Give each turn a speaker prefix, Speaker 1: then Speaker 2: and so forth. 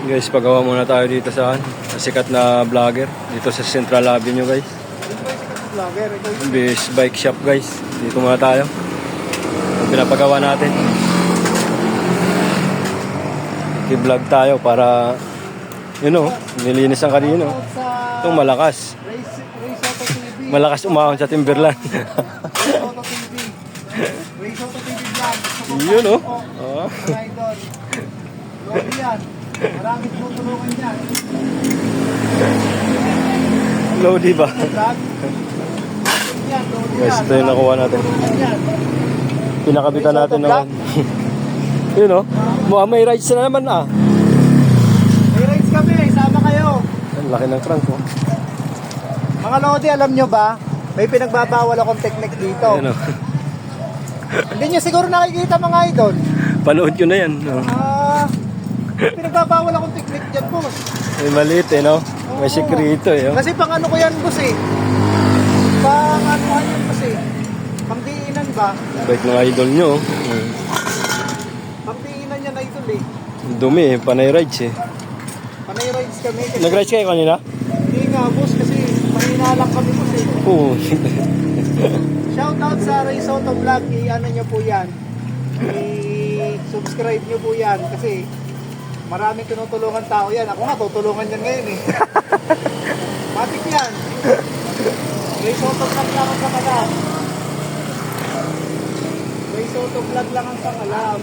Speaker 1: Guys, pagawa muna tayo dito sa sikat na vlogger dito sa Central Avenue, guys. Bis bike shop, guys. Dito muna tayo. Pinapagawa natin. I-vlog tayo para nilinis ang kanino. Itong malakas. Malakas umahon sa Timberland. Yun, oh.
Speaker 2: Maraming tutulungan yan.
Speaker 1: Lodi ba? Guys, ito yung nakuha natin. Pinakabitan natin naman. Yun, oh. May rides na naman, ah.
Speaker 2: May rides kami, sama kayo.
Speaker 1: Ang laki ng crank, oh.
Speaker 2: Mga Lodi, alam nyo ba? May pinagbabawal akong technique dito.
Speaker 1: Yun, oh.
Speaker 2: Hindi nyo siguro nakikita, mga idol.
Speaker 1: Panood ko na yan, oh.
Speaker 2: Pinagbabawal akong technique dyan, boss.
Speaker 1: May maliit, eh, no? May sikrito, eh, oh.
Speaker 2: Kasi pang ano ko yan, boss, eh. Pang anuhan yan, boss, eh. Pangdiinan ba?
Speaker 1: Bike ng idol nyo, oh.
Speaker 2: Pangdiinan yan, idol, eh.
Speaker 1: Dumi, eh. Panay rides, eh.
Speaker 2: Panay rides kami. Kasi
Speaker 1: Nag-rides kayo kanina?
Speaker 2: hindi nga, boss, kasi mahina lang kami, boss, eh.
Speaker 1: Oo.
Speaker 2: Shoutout sa Ray Soto Vlog, i-ano nyo po yan. I-subscribe nyo po yan, kasi maraming tinutulungan tao yan. Ako nga, tutulungan yan ngayon, eh. Matik yan. Ray Soto Vlog lang ang pangalan. Ray Soto Vlog lang ang pangalan.